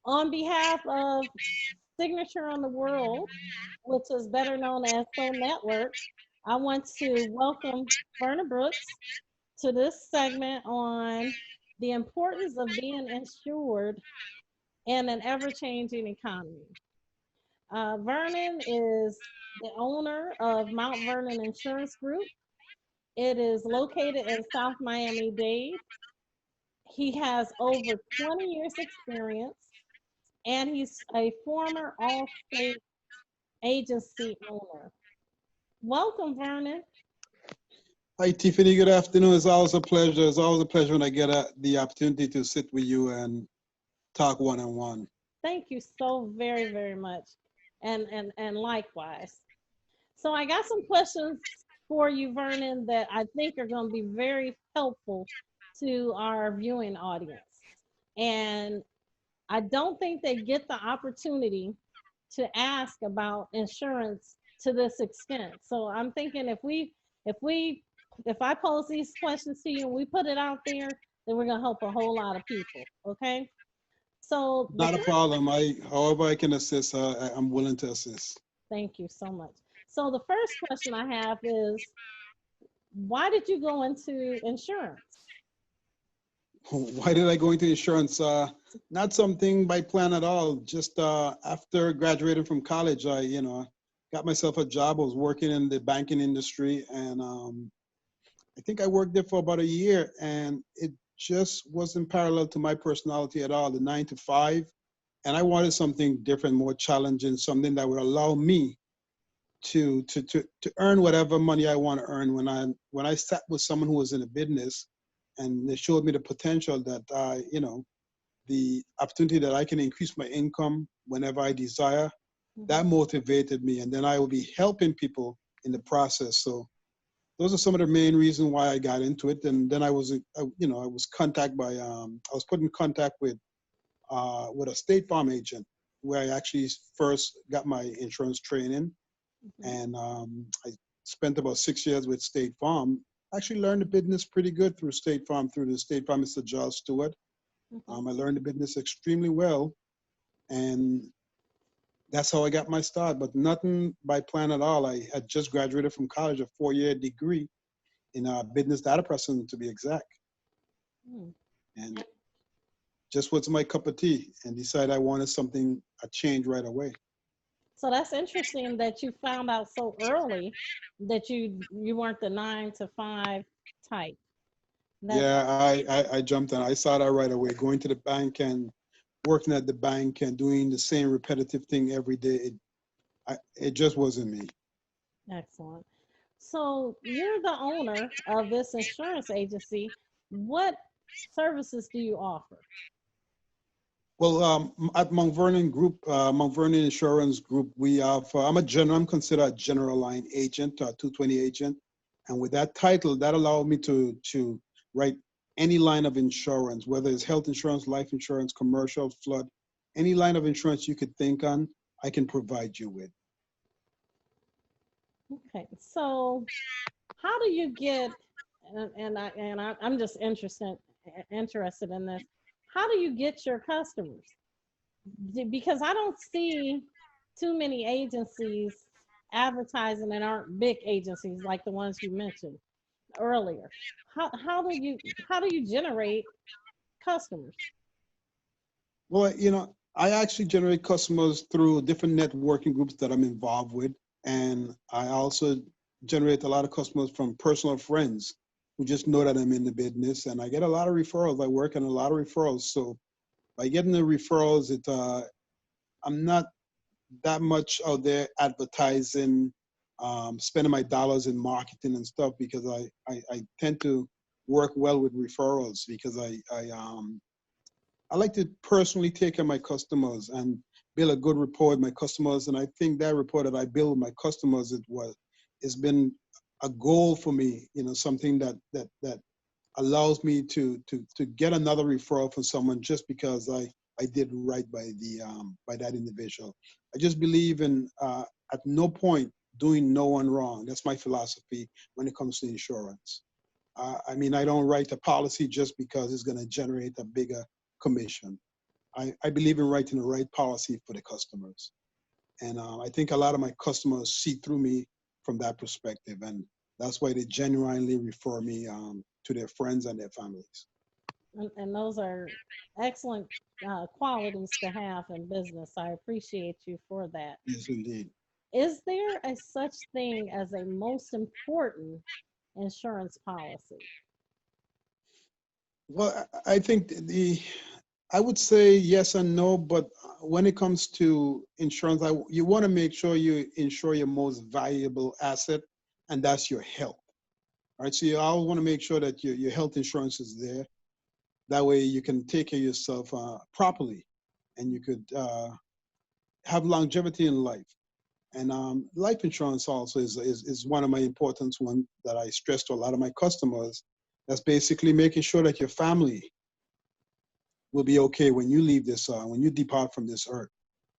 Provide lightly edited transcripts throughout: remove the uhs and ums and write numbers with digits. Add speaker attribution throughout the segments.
Speaker 1: On behalf of Signature on the World, which is better known as SOW Network, I want to welcome Vernon Brooks to this segment on the importance of being insured in an ever-changing economy. Vernon is the owner of Mount Vernon Insurance Group. It is located in South Miami-Dade. He has over 20 years experience, and he's a former All-State agency owner. Welcome, Vernon.
Speaker 2: Hi, Tiffany. Good afternoon. It's always a pleasure. It's always a pleasure when I get the opportunity to sit with you and talk one-on-one.
Speaker 1: Thank you so very, very much. And likewise. So I got some questions for you, Vernon, that I think are going to be very helpful to our viewing audience. And I don't think they get the opportunity to ask about insurance to this extent. So I'm thinking if I pose these questions to you and we put it out there, then we're gonna help a whole lot of people. Okay. So
Speaker 2: Not a problem. However I can assist, I'm willing to assist.
Speaker 1: thank you so much. So the first question I have is, why did you go into insurance?
Speaker 2: Why did I go into insurance? Not something by plan at all. Just after graduating from college, I got myself a job. I was working in the banking industry, and I think I worked there for about a year, and it just wasn't parallel to my personality at all, the 9 to 5. And I wanted something different, more challenging, something that would allow me to earn whatever money I want to earn. When I sat with someone who was in a business, and they showed me the potential that the opportunity that I can increase my income whenever I desire, that motivated me, and then I will be helping people in the process. So those are some of the main reasons why I got into it. And then I was contacted by I was put in contact with a State Farm agent, where I actually first got my insurance training. And I spent about 6 years with State Farm. Actually learned the business pretty good through State Farm, through the State Farm Mr. Giles Stewart. I learned the business extremely well, and that's how I got my start, but nothing by plan at all. I had just graduated from college, a 4-year degree in business data processing, to be exact. And just was my cup of tea, and decided I wanted something, a change right away.
Speaker 1: So that's interesting that you found out so early that you weren't the 9 to 5 type.
Speaker 2: Yeah, I jumped on. I saw that right away. Going to the bank and working at the bank and doing the same repetitive thing every day, it just wasn't me.
Speaker 1: Excellent. So you're the owner of this insurance agency. What services do you offer?
Speaker 2: Well, at Mount Vernon Group, Mount Vernon Insurance Group, we have, I'm considered a general line agent, 220 agent. And with that title, that allowed me to write any line of insurance, whether it's health insurance, life insurance, commercial, flood, any line of insurance you could think on, I can provide you with.
Speaker 1: Okay, so how do you get, I'm just interested in this. How do you get your customers? Because I don't see too many agencies advertising that aren't big agencies like the ones you mentioned earlier. How do you generate customers?
Speaker 2: Well, I actually generate customers through different networking groups that I'm involved with. And I also generate a lot of customers from personal friends who just know that I'm in the business. And I get a lot of referrals. I work on a lot of referrals. So by getting the referrals, I'm not that much out there advertising, spending my dollars in marketing and stuff, because I tend to work well with referrals, because I like to personally take care of my customers and build a good rapport with my customers. And I think that rapport that I build with my customers, it's been a goal for me, something that allows me to get another referral from someone just because I did right by that individual. I just believe in at no point doing no one wrong. That's my philosophy when it comes to insurance. I don't write a policy just because it's going to generate a bigger commission. I believe in writing the right policy for the customers. And I think a lot of my customers see through me from that perspective. And that's why they genuinely refer me to their friends and their families.
Speaker 1: And those are excellent qualities to have in business. I appreciate you for that.
Speaker 2: Yes, indeed.
Speaker 1: Is there a such thing as a most important insurance policy?
Speaker 2: Well, I think I would say yes and no, but when it comes to insurance, you want to make sure you insure your most valuable asset, and that's your health. All right, so you always want to make sure that your health insurance is there. That way you can take care of yourself properly, and you could have longevity in life. And life insurance also is one of my important ones that I stress to a lot of my customers. That's basically making sure that your family will be okay when you leave this, when you depart from this earth.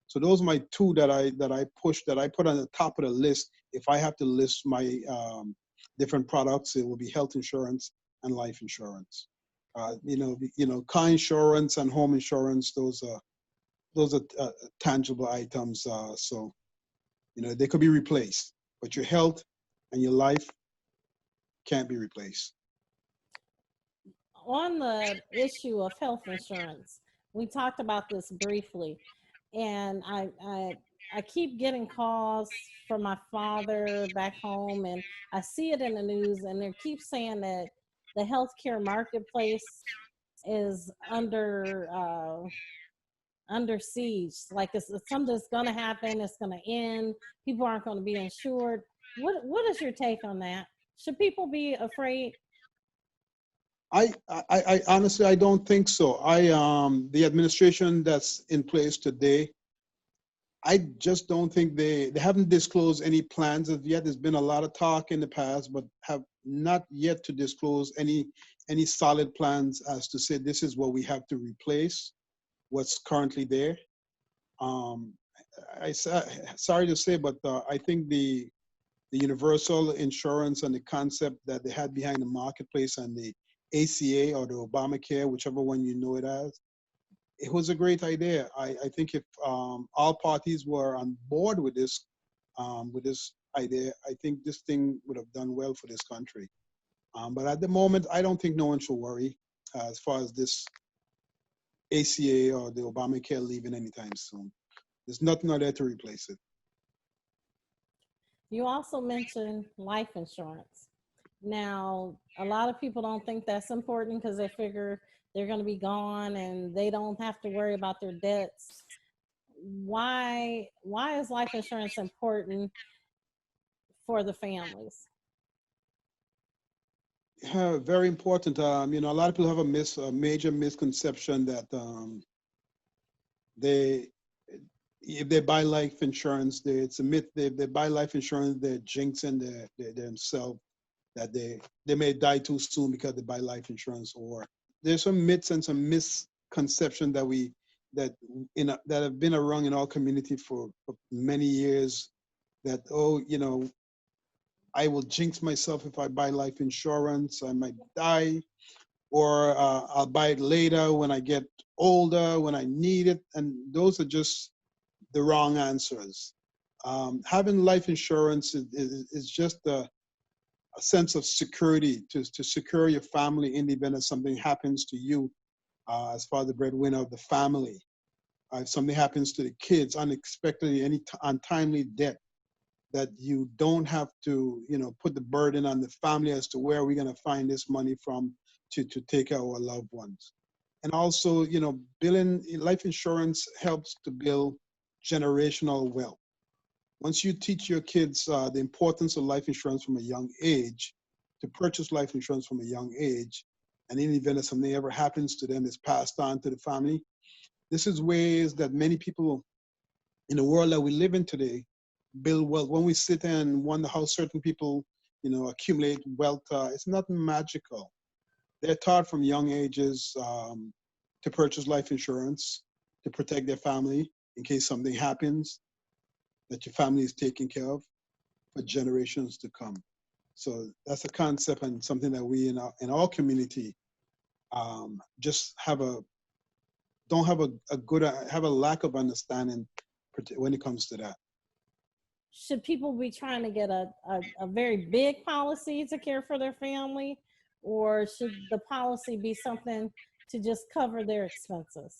Speaker 2: So those are my two that I push, that I put on the top of the list. If I have to list my different products, it will be health insurance and life insurance. Car insurance and home insurance. Those are tangible items. So they could be replaced, but your health and your life can't be replaced.
Speaker 1: On the issue of health insurance, we talked about this briefly, and I keep getting calls from my father back home, and I see it in the news, and they keep saying that the healthcare marketplace is under siege. Like it's something that's going to happen. It's going to end. People aren't going to be insured. What is your take on that? Should people be afraid?
Speaker 2: I honestly, I don't think so. The administration that's in place today, I just don't think they haven't disclosed any plans as yet. There's been a lot of talk in the past, but have not yet to disclose any solid plans as to say this is what we have to replace what's currently there. Um, Sorry to say, but I think the universal insurance and the concept that they had behind the marketplace and the ACA or the Obamacare, whichever one you know it as, it was a great idea. I think if all parties were on board with this idea, I think this thing would have done well for this country. But at the moment, I don't think no one should worry as far as this ACA or the Obamacare leaving anytime soon. There's nothing out there to replace it.
Speaker 1: You also mentioned life insurance. Now, a lot of people don't think that's important because they figure they're going to be gone and they don't have to worry about their debts. Why is life insurance important for the families?
Speaker 2: Very important. A lot of people have a major misconception that they, if they buy life insurance, it's a myth. They buy life insurance, they're jinxing themselves that they may die too soon because they buy life insurance. Or there's some myths and some misconception that have been around in our community for many years. That I will jinx myself if I buy life insurance. I might die, or I'll buy it later when I get older, when I need it. And those are just the wrong answers. Having life insurance is just a sense of security to secure your family in the event that something happens to you as far as the breadwinner of the family. If something happens to the kids unexpectedly, any untimely death, that you don't have to, put the burden on the family as to where are we going to find this money from to take care of our loved ones. And also, building life insurance helps to build generational wealth. Once you teach your kids the importance of life insurance from a young age, to purchase life insurance from a young age, and in the event that something ever happens to them, is passed on to the family. This is ways that many people in the world that we live in today build wealth. When we sit and wonder how certain people, accumulate wealth, it's nothing magical. They're taught from young ages to purchase life insurance, to protect their family in case something happens, that your family is taken care of for generations to come. So that's a concept and something that we in our community just have a don't have a good, have a lack of understanding when it comes to that.
Speaker 1: Should people be trying to get a very big policy to care for their family, or should the policy be something to just cover their expenses?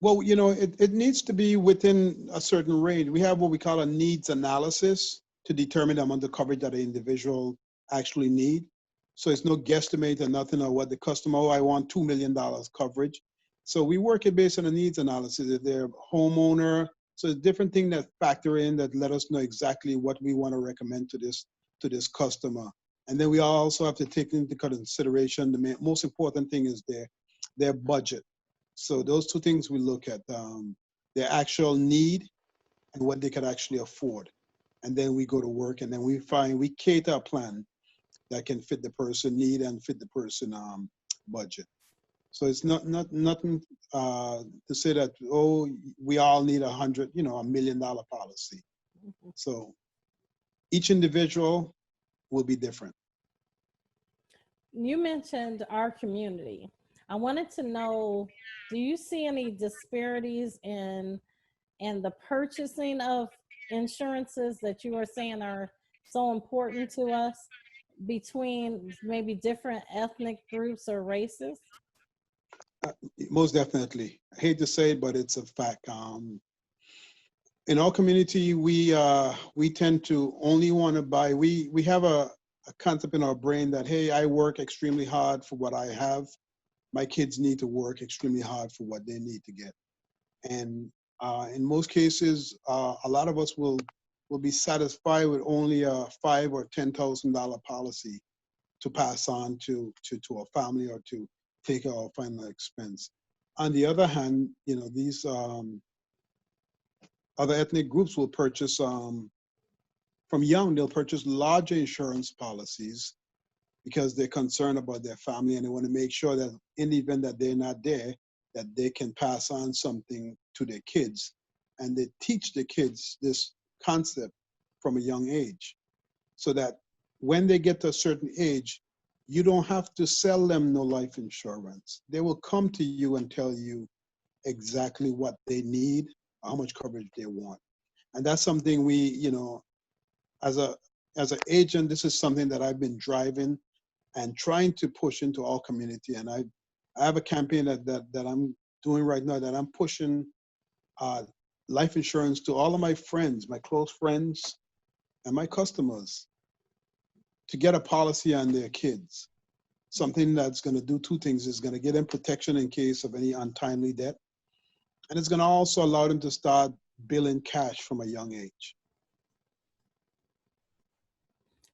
Speaker 2: Well, you know, it needs to be within a certain range. We have what we call a needs analysis to determine the amount of coverage that an individual actually need. So it's no guesstimate or nothing or what the customer, oh, I want $2 million coverage. So we work it based on a needs analysis. If they're a homeowner, so it's different things that factor in that let us know exactly what we want to recommend to this customer. And then we also have to take into consideration the most important thing is their budget. So those two things we look at, their actual need and what they could actually afford. And then we go to work and then we cater a plan that can fit the person need and fit the person budget. So it's nothing to say that, oh, we all need $100 million policy.
Speaker 1: Mhm.
Speaker 2: So each individual will be different.
Speaker 1: You mentioned our community. I wanted to know, do you see any disparities in the purchasing of insurances that you are saying are so important to us between maybe different ethnic groups or races?
Speaker 2: Most definitely. I hate to say it, but it's a fact. In our community, we tend to only want to buy. We have a concept in our brain that, hey, I work extremely hard for what I have. My kids need to work extremely hard for what they need to get. And in most cases, a lot of us will be satisfied with only a $5,000 or $10,000 policy to pass on to a family or to take our final expense. On the other hand, you know, these other ethnic groups will purchase from young. They'll purchase larger insurance policies because they're concerned about their family and they want to make sure that in the event that they're not there, that they can pass on something to their kids. And they teach the kids this concept from a young age so that when they get to a certain age, you don't have to sell them no life insurance. They will come to you and tell you exactly what they need, how much coverage they want. And that's something we, you know, as an agent, this is something that I've been driving and trying to push into our community. And I have a campaign that I'm doing right now that I'm pushing life insurance to all of my friends, my close friends, and my customers to get a policy on their kids. Something that's going to do two things. It's going to get them protection in case of any untimely death. And it's going to also allow them to start billing cash from a young age.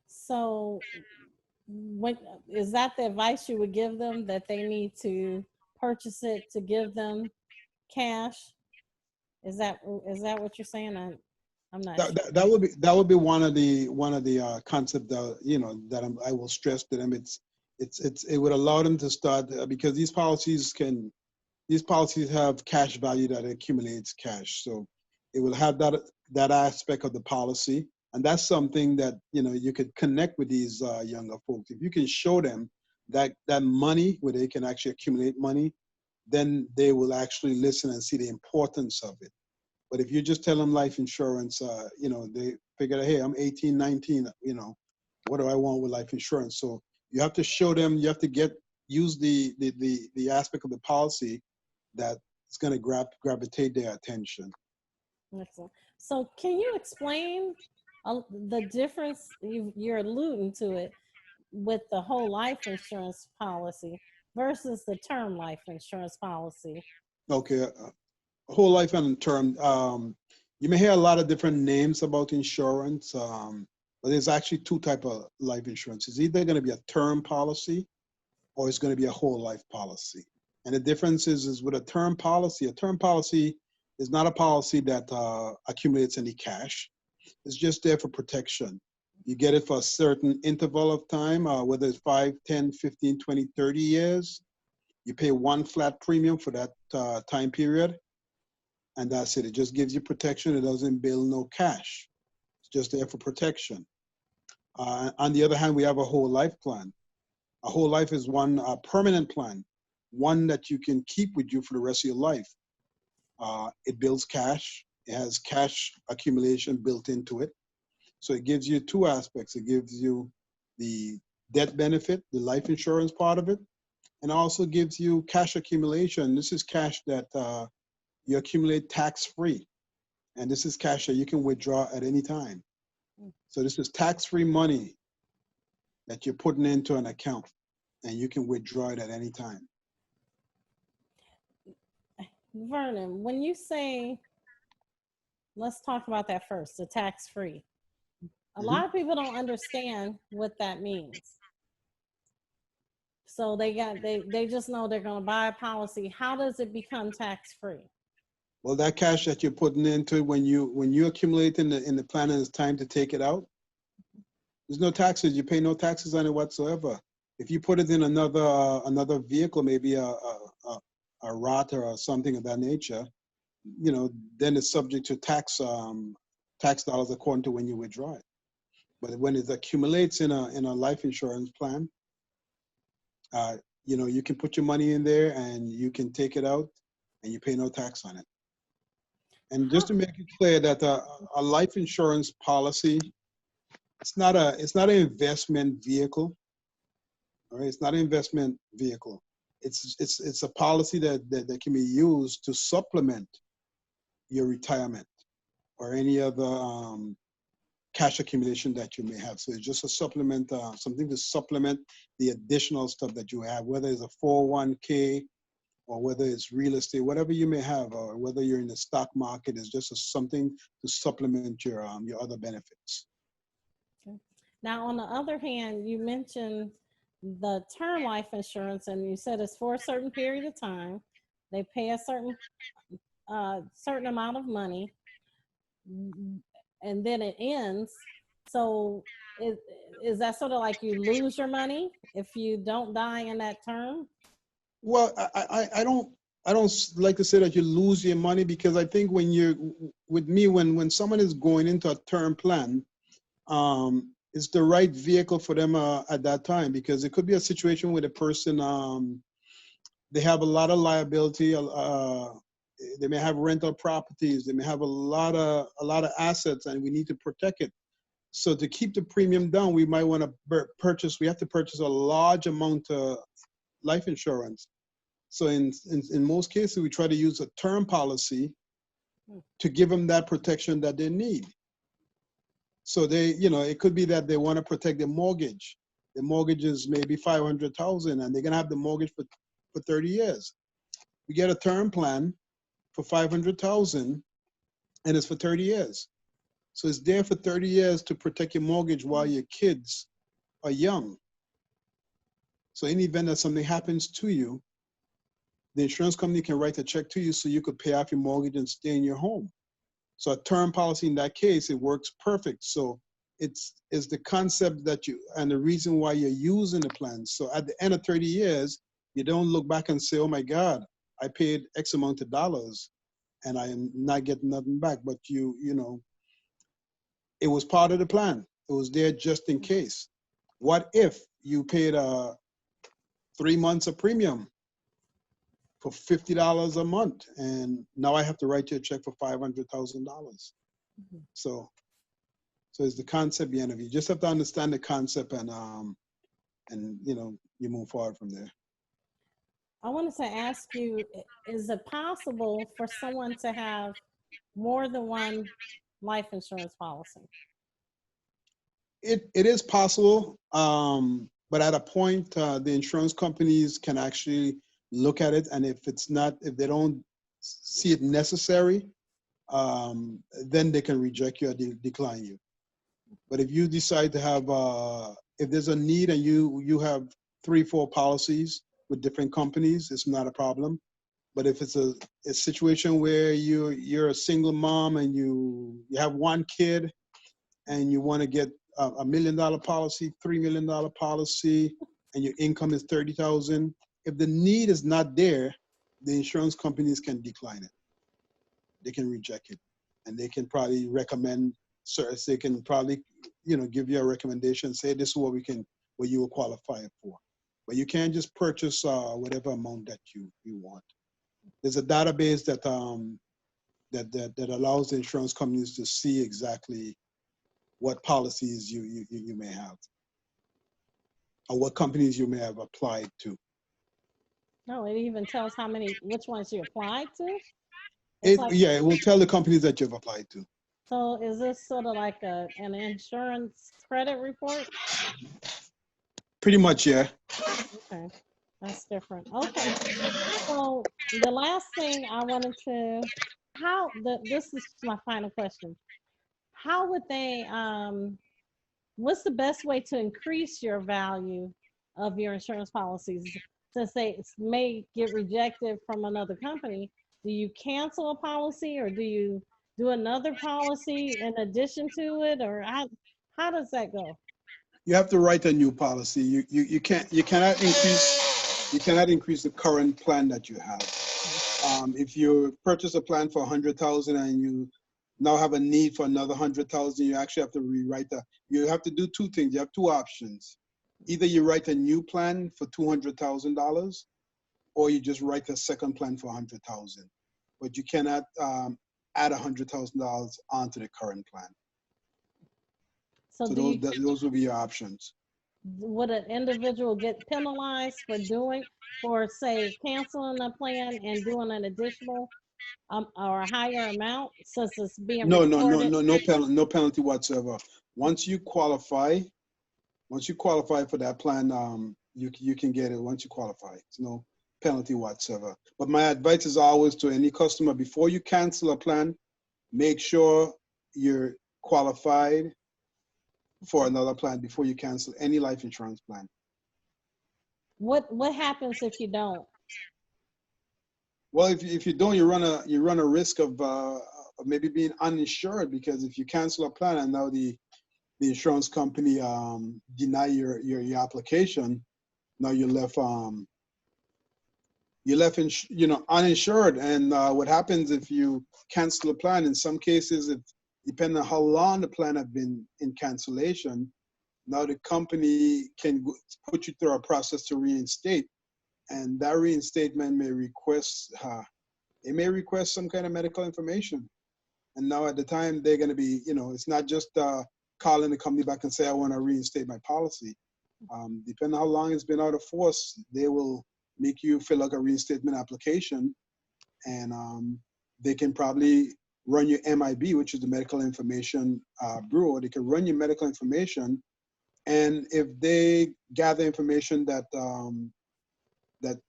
Speaker 1: So, what is that the advice you would give them, that they need to purchase it to give them cash? Is that what you're saying? I'm not sure.
Speaker 2: That would be one of the concept that, you know, that I will stress to them. It would allow them to start because these policies have cash value that accumulates cash. So it will have that aspect of the policy, and that's something that, you know, you could connect with these younger folks. If you can show them that money where they can actually accumulate money, then they will actually listen and see the importance of it. But if you just tell them life insurance, you know, they figure, hey, I'm 18, 19, you know, what do I want with life insurance? So you have to show them, you have to use the aspect of the policy that is going to gravitate their attention.
Speaker 1: Excellent. So, can you explain the difference? You're alluding to it with the whole life insurance policy versus the term life insurance policy.
Speaker 2: Okay, whole life and term. You may hear a lot of different names about insurance, but there's actually two types of life insurance. It's either going to be a term policy or it's going to be a whole life policy. And the difference is with a term policy is not a policy that accumulates any cash. It's just there for protection. You get it for a certain interval of time, whether it's 5, 10, 15, 20, 30 years. You pay one flat premium for that time period, and that's it. It just gives you protection. It doesn't bill no cash. It's just there for protection. On the other hand, we have a whole life plan. A whole life is one permanent plan one that you can keep with you for the rest of your life. It builds cash. It has cash accumulation built into it. So it gives you two aspects. It gives you the death benefit, the life insurance part of it, and also gives you cash accumulation. This is cash that you accumulate tax-free. And this is cash that you can withdraw at any time. So this is tax-free money that you're putting into an account, and you can withdraw it at any time.
Speaker 1: Vernon, when you say, let's talk about that first, the tax-free. A lot of people don't understand what that means. So they just know they're going to buy a policy. How does it become tax-free?
Speaker 2: Well, that cash that you're putting into it, when you accumulate in the plan and it's time to take it out, there's no taxes. You pay no taxes on it whatsoever. If you put it in another vehicle, maybe a Roth or something of that nature, then it's subject to tax dollars according to when you withdraw it. But when it accumulates in a life insurance plan, you can put your money in there and you can take it out and you pay no tax on it. And just to make it clear that a life insurance policy, it's not an investment vehicle. All right, it's not an investment vehicle. It's a policy that can be used to supplement your retirement or any other cash accumulation that you may have. So it's just a supplement, something to supplement the additional stuff that you have, whether it's a 401k or whether it's real estate, whatever you may have, or whether you're in the stock market, is just something to supplement your other benefits.
Speaker 1: Okay. Now, on the other hand, you mentioned the term life insurance, and you said it's for a certain period of time. They pay a certain amount of money, and then it ends. So is that sort of like you lose your money if you don't die in that term?
Speaker 2: Well, I don't like to say that you lose your money, because I think when someone is going into a term plan, it's the right vehicle for them at that time, because it could be a situation where the person they have a lot of liability. They may have rental properties. They may have a lot of assets, and we need to protect it. So to keep the premium down, we might want to purchase. We have to purchase a large amount of life insurance. So in most cases, we try to use a term policy to give them that protection that they need. So it could be that they want to protect their mortgage. The mortgage is maybe $500,000, and they're gonna have the mortgage for 30 years. We get a term plan for $500,000, and it's for 30 years. So it's there for 30 years to protect your mortgage while your kids are young. So in the event that something happens to you, the insurance company can write a check to you so you could pay off your mortgage and stay in your home. So a term policy in that case, it works perfect. So it's the concept and the reason why you're using the plan. So at the end of 30 years, you don't look back and say, oh my God, I paid X amount of dollars and I am not getting nothing back. But it was part of the plan. It was there just in case. What if you paid 3 months of premium for $50 a month, and now I have to write you a check for $500,000? Mm-hmm. So it's the concept behind it. You just have to understand the concept, and you move forward from there.
Speaker 1: I wanted to ask you, is it possible for someone to have more than one life insurance policy?
Speaker 2: It is possible, but at a point, the insurance companies can actually look at it, and if they don't see it necessary, then they can reject you or decline you. But if you decide to have, if there's a need and you have 3-4 policies with different companies, it's not a problem. But if it's a situation where you're a single mom and you have one kid and you want to get $1 million policy, $3 million policy, and your income is $30,000, if the need is not there, the insurance companies can decline it. They can reject it, and they can probably recommend. They can probably, give you a recommendation. Say this is what you will qualify it for. but you can't just purchase whatever amount that you want. There's a database that allows the insurance companies to see exactly what policies you may have, or what companies you may have applied to.
Speaker 1: No, it even tells which ones you applied to. It's like,
Speaker 2: Yeah, it will tell the companies that you've applied to.
Speaker 1: so is this sort of like an insurance credit report?
Speaker 2: Pretty much, yeah.
Speaker 1: Okay, that's different. Okay, so the last thing I wanted to, this is my final question. How would they, what's the best way to increase your value of your insurance policies? Since they may get rejected from another company, do you cancel a policy or do you do another policy in addition to it, or how does that go?
Speaker 2: You have to write a new policy. You cannot increase the current plan that you have. If you purchase a plan for 100,000 and you now have a need for another 100,000, you actually have to rewrite that. You have to do two things. You have two options. Either you write a new plan for $200,000, or you just write a second plan for 100,000. But you cannot add $100,000 onto the current plan.
Speaker 1: So
Speaker 2: So those will be your options.
Speaker 1: would an individual get penalized for say canceling a plan and doing an additional or a higher amount since it's being recorded?
Speaker 2: No penalty whatsoever. Once you qualify for that plan, you can get it once you qualify. It's no penalty whatsoever. But my advice is always to any customer, before you cancel a plan, make sure you're qualified for another plan before you cancel any life insurance plan.
Speaker 1: What happens if you don't?
Speaker 2: Well, if you don't, you run a risk of maybe being uninsured, because if you cancel a plan and now the insurance company deny your application, now you're left uninsured. And what happens if you cancel a plan? In some cases, depending on how long the plan has been in cancellation, now the company can put you through a process to reinstate, and that reinstatement may request some kind of medical information. And now at the time, they're going to be, it's not just calling the company back and say, I want to reinstate my policy. Depending on how long it's been out of force, they will make you fill out a reinstatement application, and they can probably run your MIB, which is the Medical Information Bureau. They can run your medical information, and if they gather information that that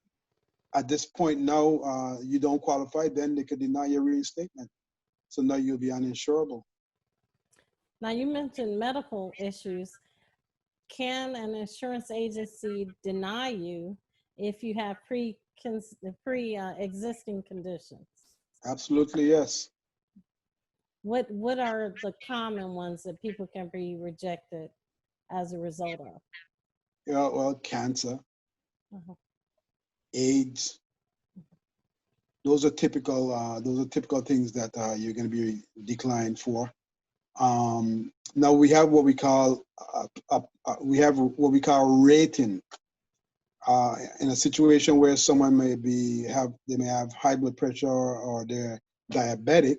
Speaker 2: at this point now you don't qualify, then they could deny your reinstatement. So now you'll be uninsurable.
Speaker 1: Now you mentioned medical issues. Can an insurance agency deny you if you have pre-existing conditions?
Speaker 2: Absolutely, yes.
Speaker 1: What are the common ones that people can be rejected as a result of?
Speaker 2: Yeah, well, cancer, AIDS. Those are typical things that you're going to be declined for. Now we have what we call rating. In a situation where someone may have high blood pressure, or they're diabetic,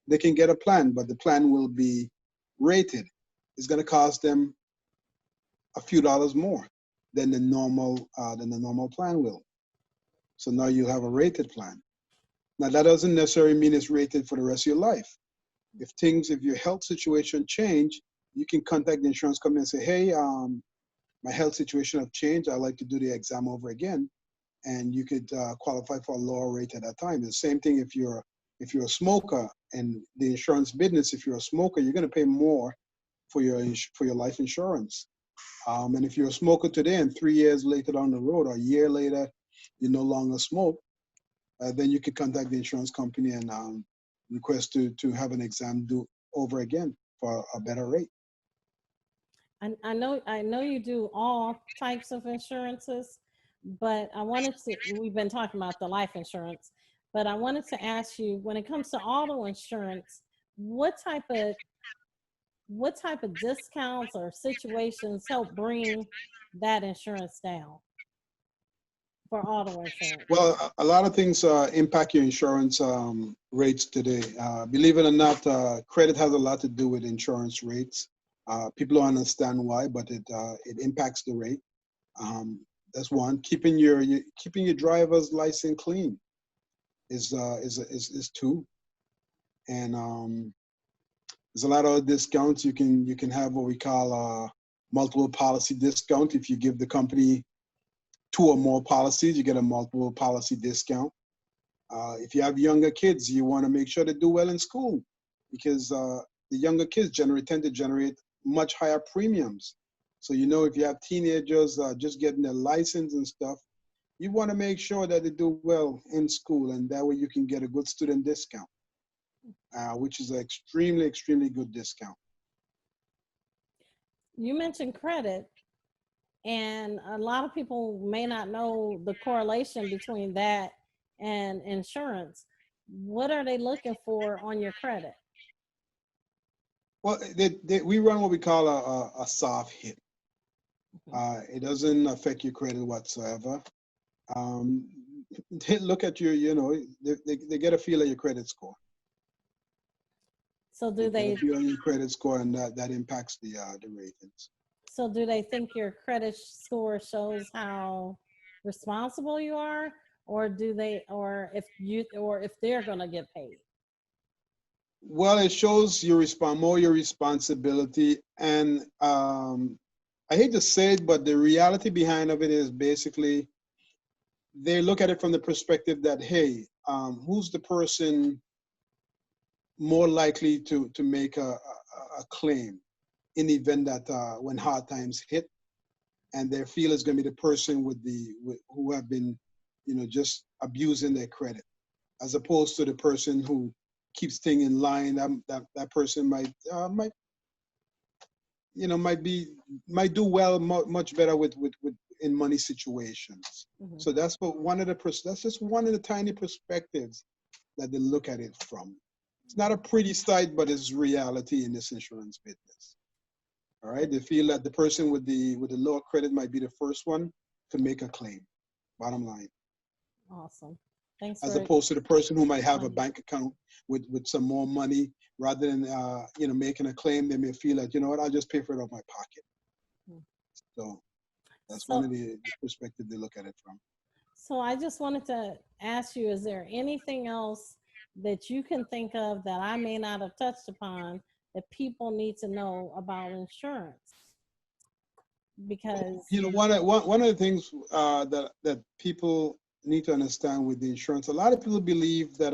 Speaker 2: they can get a plan, but the plan will be rated. It's going to cost them a few dollars more than the normal plan will. So now you have a rated plan. Now that doesn't necessarily mean it's rated for the rest of your life. If your health situation change, you can contact the insurance company and say, hey, my health situation have changed. I'd like to do the exam over again. And you could qualify for a lower rate at that time. The same thing if you're a smoker, and the insurance business, if you're a smoker, you're going to pay more for your life insurance. And if you're a smoker today and 3 years later down the road, or a year later, you no longer smoke, then you could contact the insurance company and request to have an exam do over again for a better rate.
Speaker 1: I know you do all types of insurances, but we've been talking about the life insurance, but I wanted to ask you, when it comes to auto insurance, what type of discounts or situations help bring that insurance down? for auto insurance?
Speaker 2: Well, a lot of things impact your insurance rates today. Believe it or not, credit has a lot to do with insurance rates. People don't understand why, but it impacts the rate. That's one. Keeping your driver's license clean is two. And there's a lot of discounts. You can have what we call multiple policy discount. If you give the company 2 or more policies, you get a multiple policy discount. If you have younger kids, you want to make sure they do well in school, because the younger kids tend to generate much higher premiums. So if you have teenagers just getting their license and stuff, you want to make sure that they do well in school, and that way you can get a good student discount, which is an extremely, extremely good discount.
Speaker 1: You mentioned credit, and a lot of people may not know the correlation between that and insurance. What are they looking for on your credit?
Speaker 2: Well, we run what we call a soft hit. It doesn't affect your credit whatsoever. They look at they get a feel of your credit score.
Speaker 1: So do
Speaker 2: Get
Speaker 1: they
Speaker 2: a feel of your credit score, and that impacts the ratings.
Speaker 1: so do they think your credit score shows how responsible you are, or do they or if they're going to get paid?
Speaker 2: Well, it shows your responsibility, and I hate to say it, but the reality behind of it is basically they look at it from the perspective that, hey, who's the person more likely to make a claim in the event that when hard times hit, and they feel it's going to be the person who have been, just abusing their credit, as opposed to the person who keeps things in line. That person might do well, much better with in money situations.
Speaker 1: Mm-hmm.
Speaker 2: So that's just one of the tiny perspectives that they look at it from. It's not a pretty sight, but it's reality in this insurance business. All right, they feel that the person with the lower credit might be the first one to make a claim. Bottom line.
Speaker 1: Awesome. Thanks.
Speaker 2: As opposed to the person who might have a bank account with some more money, rather than making a claim, they may feel like, what, I'll just pay for it out of my pocket. So that's one of the perspective they look at it from.
Speaker 1: So I just wanted to ask you, is there anything else that you can think of that I may not have touched upon that people need to know about insurance? Because
Speaker 2: one of the things that people need to understand with the insurance, a lot of people believe that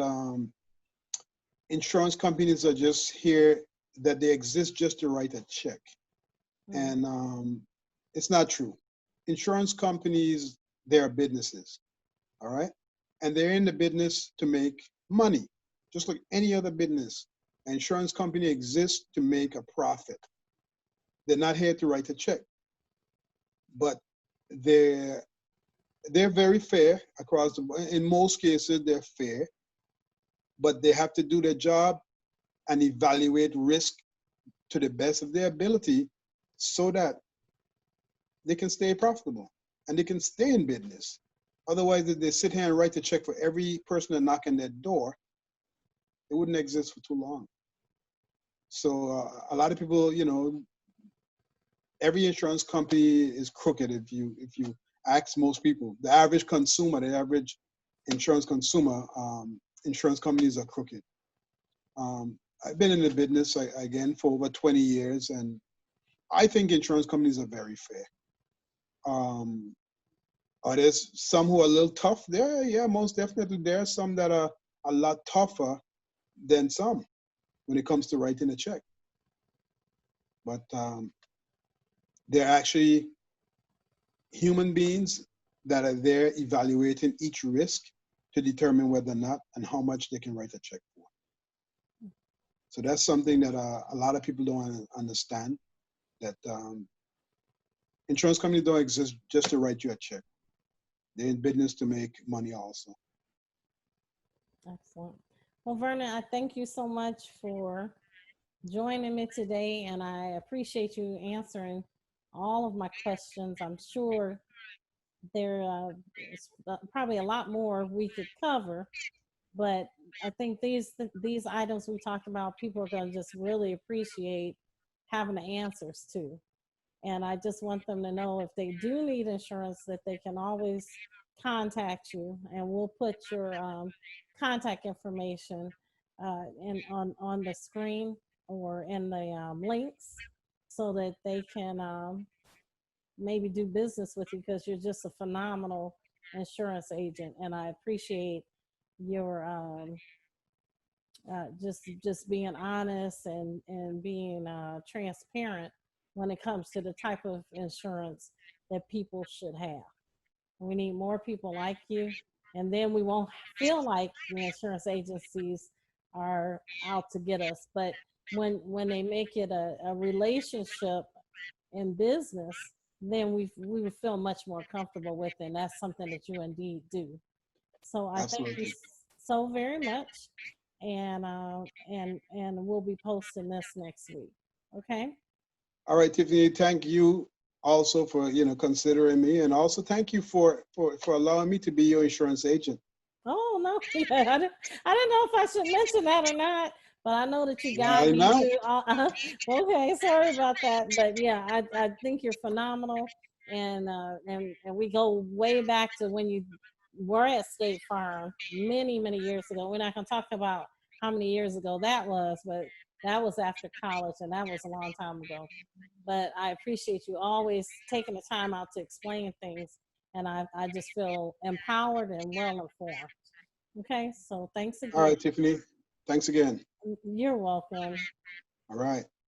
Speaker 2: insurance companies are just here, that they exist just to write a check. Mm-hmm. And it's not true. Insurance companies, they're businesses, all right? And they're in the business to make money, just like any other business. An insurance company exists to make a profit. They're not here to write a check. But they're very fair across the board. In most cases, they're fair, but they have to do their job and evaluate risk to the best of their ability, so that they can stay profitable and they can stay in business. Otherwise, if they sit here and write a check for every person that knock on their door, it wouldn't exist for too long. So a lot of people, every insurance company is crooked. If you ask most people, the average consumer, the average insurance consumer, insurance companies are crooked. I've been in the business again for over 20 years, and I think insurance companies are very fair. Are there some who are a little tough? Yeah, most definitely. There are some that are a lot tougher than some when it comes to writing a check. But they're actually human beings that are there evaluating each risk to determine whether or not and how much they can write a check for. So that's something that a lot of people don't understand, that insurance companies don't exist just to write you a check. They're in business to make money also.
Speaker 1: Excellent. Well, Vernon, I thank you so much for joining me today, and I appreciate you answering all of my questions. I'm sure there's probably a lot more we could cover, but I think these items we talked about, people are going to just really appreciate having the answers to. And I just want them to know if they do need insurance that they can always contact you, and we'll put your contact information on the screen or in the links so that they can maybe do business with you, because you're just a phenomenal insurance agent, and I appreciate your just being honest and being transparent when it comes to the type of insurance that people should have. We need more people like you, and then we won't feel like the insurance agencies are out to get us. But when they make it a relationship in business, then we would feel much more comfortable with it. And that's something that you indeed do. So I thank you
Speaker 2: Absolutely.
Speaker 1: so very much, and we'll be posting this next week. Okay.
Speaker 2: All right, Tiffany, thank you also for, considering me, and also thank you for allowing me to be your insurance agent.
Speaker 1: Oh no, I didn't know if I should mention that or not, but I know that you guide
Speaker 2: Why
Speaker 1: me
Speaker 2: not?
Speaker 1: through. Okay, sorry about that, but yeah, I think you're phenomenal, and we go way back to when you were at State Farm many years ago. We're not gonna talk about how many years ago that was, but that was after college, and that was a long time ago. But I appreciate you always taking the time out to explain things, and I just feel empowered and well informed. Okay, so thanks
Speaker 2: All
Speaker 1: again.
Speaker 2: right, Tiffany. Thanks again.
Speaker 1: You're welcome.
Speaker 2: All right.